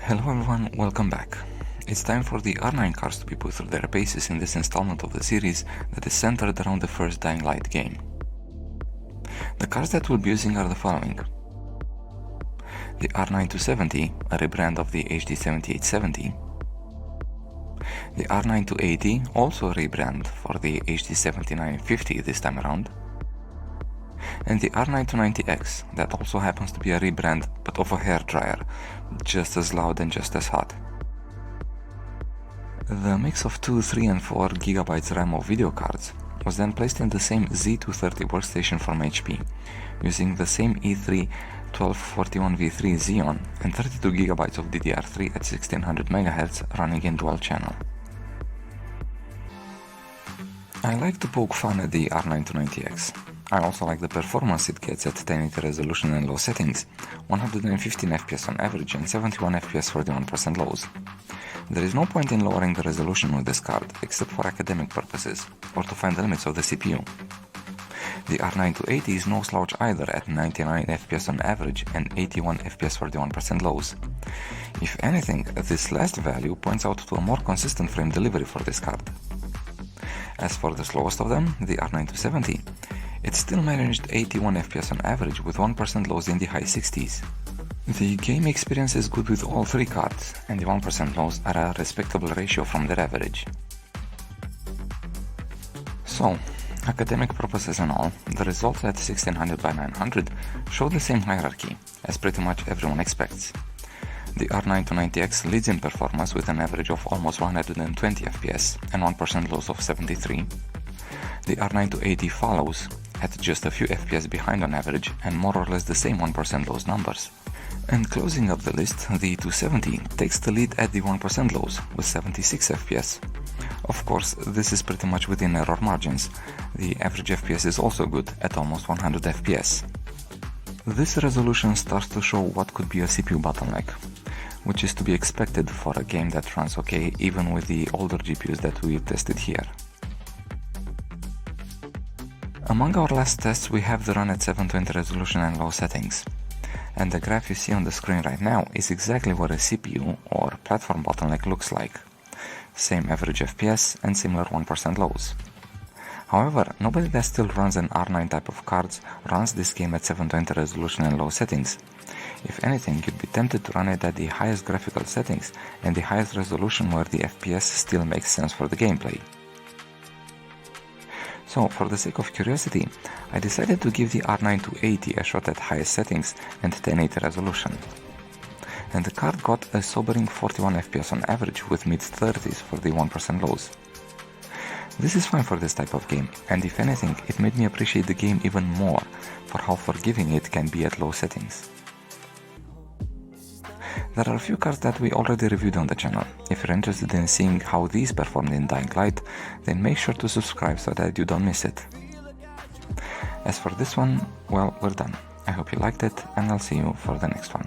Hello everyone, welcome back. It's time for the R9 cards to be put through their paces in this installment of the series that is centered around the first Dying Light game. The cards that we'll be using are the following: the R9-270, a rebrand of the HD 7870, the R9-280, also a rebrand for the HD 7950 this time around, and the R9-290X, that also happens to be a rebrand but of a hairdryer, just as loud and just as hot. The mix of 2, 3 and 4 GB RAM of video cards was then placed in the same Z230 workstation from HP, using the same E3 1241v3 Xeon and 32 GB of DDR3 at 1600 MHz running in dual channel. I like to poke fun at the R9-290X. I also like the performance it gets at 1080 resolution and low settings, 115 FPS on average and 71 FPS for the 1% lows. There is no point in lowering the resolution with this card, except for academic purposes, or to find the limits of the CPU. The R9-280 is no slouch either at 99 FPS on average and 81 FPS for the 1% lows. If anything, this last value points out to a more consistent frame delivery for this card. As for the slowest of them, the R9-270, it still managed 81 FPS on average with 1% lows in the high 60s. The game experience is good with all three cards, and the 1% lows are a respectable ratio from their average. So, academic purposes and all, the results at 1600 by 900 show the same hierarchy, as pretty much everyone expects. The R9-290X leads in performance with an average of almost 120 FPS and 1% lows of 73. The R9-280 follows, at just a few FPS behind on average and more or less the same 1% lows numbers. And closing up the list, the 270 takes the lead at the 1% lows with 76 FPS. Of course, this is pretty much within error margins. The average FPS is also good at almost 100 FPS. This resolution starts to show what could be a CPU bottleneck, which is to be expected for a game that runs okay even with the older GPUs that we've tested here. Among our last tests we have the run at 720 resolution and low settings, and the graph you see on the screen right now is exactly what a CPU or platform bottleneck looks like. Same average FPS and similar 1% lows. However, nobody that still runs an R9 type of cards runs this game at 720 resolution and low settings. If anything, you'd be tempted to run it at the highest graphical settings and the highest resolution where the FPS still makes sense for the gameplay. So, for the sake of curiosity, I decided to give the R9-280 a shot at highest settings and 1080 resolution. And the card got a sobering 41 FPS on average with mid-30s for the 1% lows. This is fine for this type of game, and if anything, it made me appreciate the game even more for how forgiving it can be at low settings. There are a few cards that we already reviewed on the channel. If you're interested in seeing how these performed in Dying Light, then make sure to subscribe so that you don't miss it. As for this one, well, we're done. I hope you liked it, and I'll see you for the next one.